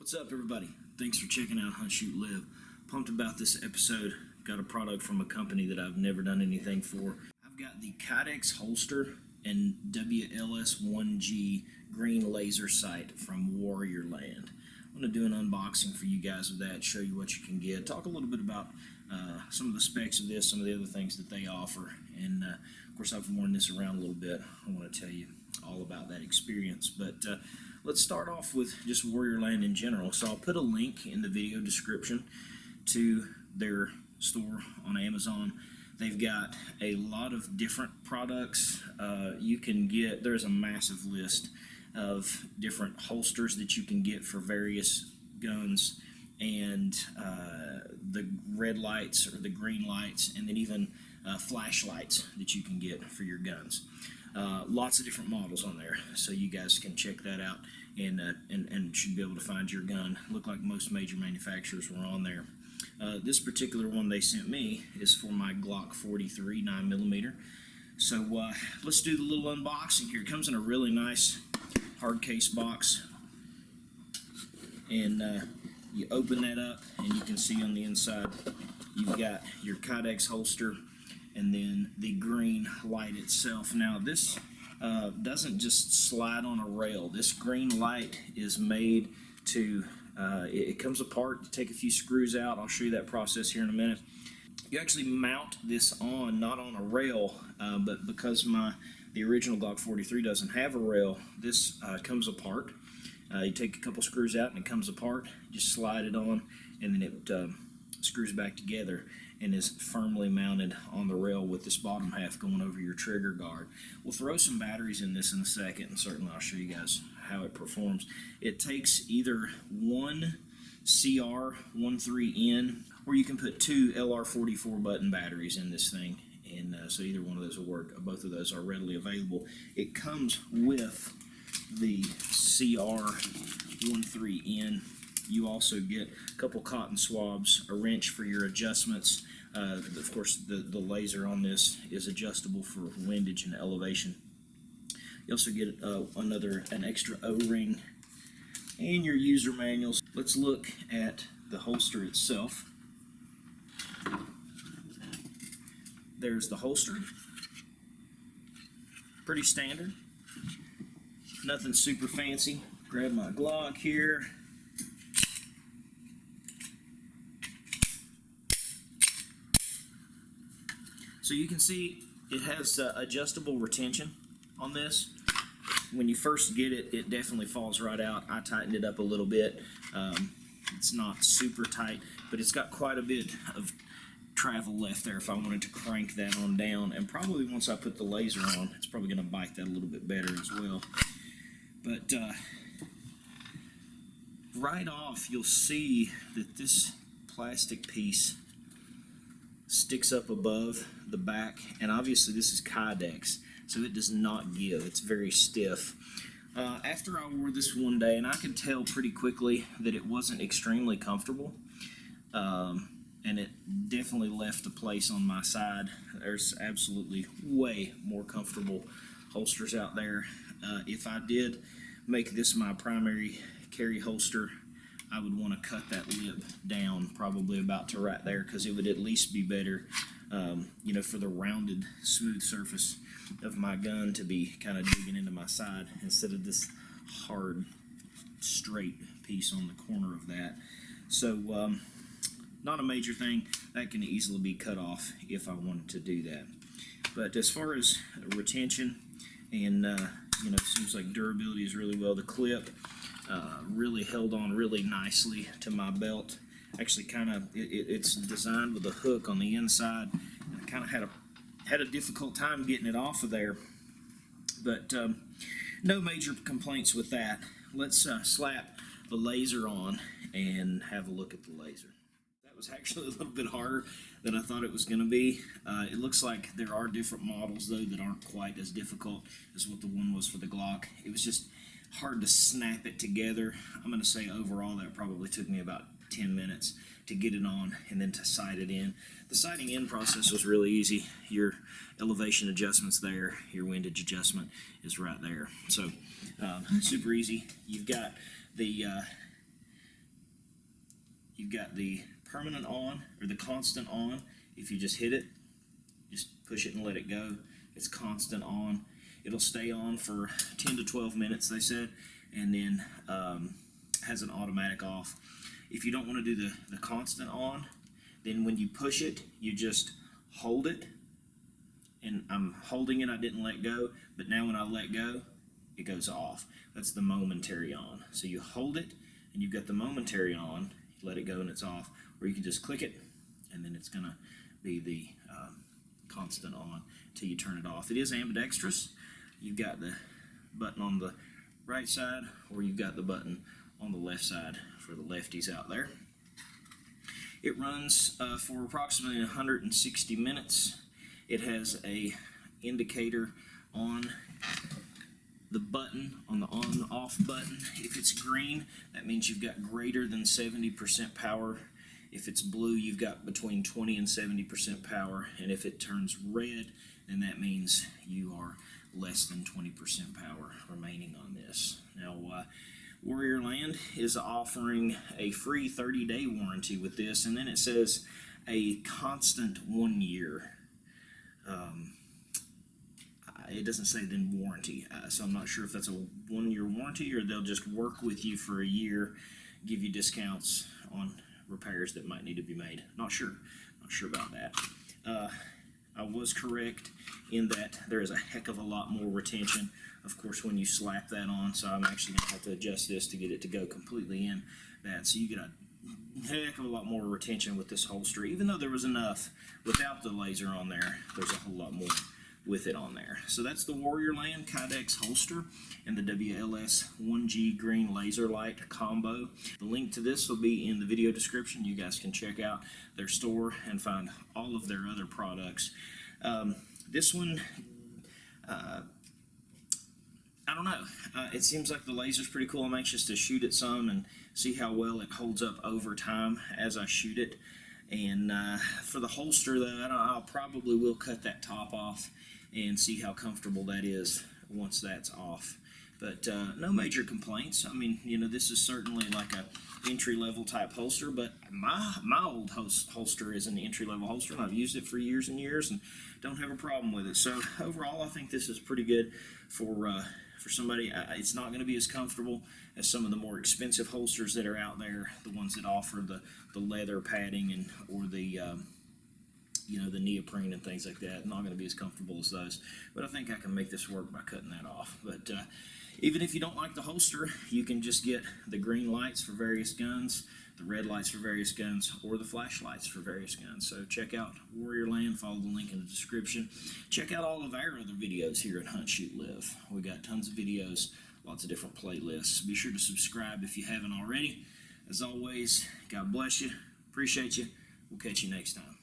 What's up, everybody? Thanks for checking out Hunt, Shoot, Live. Pumped about this episode. Got a product from a company that I've never done anything for. I've got the Kydex holster and WLS1G green laser sight from WARRIORLAND. I'm going to do an unboxing for you guys of that, show you what you can get, talk a little bit about some of the specs of this, some of the other things that they offer, and of course I've worn this around a little bit. I want to tell you all about that experience, but let's start off with just WARRIORLAND in general. So I'll put a link in the video description to their store on Amazon. They've got a lot of different products you can get. There's a massive list of different holsters that you can get for various guns, and the red lights or the green lights, and then even flashlights that you can get for your guns. Lots of different models on there, so you guys can check that out and should be able to find your gun. Look like most major manufacturers were on there. This particular one they sent me is for my Glock 43 9mm. So let's do the little unboxing here. It comes in a really nice hard case box, and you open that up and you can see on the inside you've got your Kydex holster and then the green light itself. Now this doesn't just slide on a rail. This green light is made to, it comes apart. You take a few screws out. I'll show you that process here in a minute. You actually mount this on, not on a rail, but because the original Glock 43 doesn't have a rail, this comes apart. You take a couple screws out and it comes apart. You just slide it on and then it screws back together and is firmly mounted on the rail with this bottom half going over your trigger guard. We'll throw some batteries in this in a second, and certainly I'll show you guys how it performs. It takes either one CR13N, or you can put two LR44 button batteries in this thing, and so either one of those will work. Both of those are readily available. It comes with the CR13N. You also get a couple cotton swabs, a wrench for your adjustments. Of course, the laser on this is adjustable for windage and elevation. You also get an extra O-ring and your user manuals. Let's look at the holster itself. There's the holster. Pretty standard. Nothing super fancy. Grab my Glock here. So you can see it has adjustable retention on this. When you first get it, it definitely falls right out. I tightened it up a little bit. It's not super tight, but it's got quite a bit of travel left there if I wanted to crank that on down. And probably once I put the laser on, it's probably going to bite that a little bit better as well. But right off, you'll see that this plastic piece sticks up above the back, and obviously this is Kydex, so it does not give. It's very stiff. After I wore this one day, and I could tell pretty quickly that it wasn't extremely comfortable, and it definitely left a place on my side. There's absolutely way more comfortable holsters out there. If I did make this my primary carry holster, I would want to cut that lip down probably about to right there, because it would at least be better, you know, for the rounded, smooth surface of my gun to be kind of digging into my side instead of this hard, straight piece on the corner of that. So, not a major thing. That can easily be cut off if I wanted to do that. But as far as retention and, you know, it seems like durability is really well. The clip really held on really nicely to my belt. Actually, it's designed with a hook on the inside. And I kind of had a difficult time getting it off of there, but no major complaints with that. Let's slap the laser on and have a look at the laser. That was actually a little bit harder than I thought it was going to be. It looks like there are different models though that aren't quite as difficult as what the one was for the Glock. It was just hard to snap it together. I'm going to say overall that probably took me about 10 minutes to get it on and then to sight it in. The sighting in process was really easy. Your elevation adjustment's there, your windage adjustment is right there. So super easy. You've got the you've got the permanent on, or the constant on. If you just hit it, just push it and let it go, it's constant on. It'll stay on for 10 to 12 minutes, they said, and then has an automatic off. If you don't want to do the constant on, then when you push it, you just hold it. And I'm holding it, I didn't let go, but now when I let go, it goes off. That's the momentary on. So you hold it, and you've got the momentary on, you let it go and it's off, or you can just click it, and then it's gonna be the constant on until you turn it off. It is ambidextrous. You've got the button on the right side, or you've got the button on the left side for the lefties out there. It runs for approximately 160 minutes. It has a indicator on the button, on the on-off button. If it's green, that means you've got greater than 70% power. If it's blue, you've got between 20 and 70% power. And if it turns red, then that means you are less than 20% power remaining on this. Now, WARRIORLAND is offering a free 30-day warranty with this, and then it says a constant 1 year. It doesn't say then warranty, so I'm not sure if that's a 1 year warranty, or they'll just work with you for a year, give you discounts on repairs that might need to be made. Not sure about that. I was correct in that there is a heck of a lot more retention, of course, when you slap that on, so I'm actually going to have to adjust this to get it to go completely in that. So you get a heck of a lot more retention with this holster. Even though there was enough without the laser on there, there's a whole lot more with it on there. So that's the WARRIORLAND Kydex holster and the WLS 1G green laser light combo. The link to this will be in the video description. You guys can check out their store and find all of their other products. This one, I don't know. It seems like the laser's pretty cool. I'm anxious to shoot it some and see how well it holds up over time as I shoot it. And for the holster, though, I'll probably will cut that top off and see how comfortable that is once that's off. But no major complaints. I mean, you know, this is certainly like a entry-level type holster, but my old holster is an entry-level holster, and I've used it for years and years and don't have a problem with it. So overall, I think this is pretty good for somebody. It's not going to be as comfortable as some of the more expensive holsters that are out there, the ones that offer the leather padding and or the you know, the neoprene and things like that. Not going to be as comfortable as those, but I think I can make this work by cutting that off. But even if you don't like the holster, you can just get the green lights for various guns, the red lights for various guns, or the flashlights for various guns. So check out WARRIORLAND, follow the link in the description. Check out all of our other videos here at Hunt, Shoot, Live. We got tons of videos, lots of different playlists. Be sure to subscribe if you haven't already. As always, God bless you. Appreciate you. We'll catch you next time.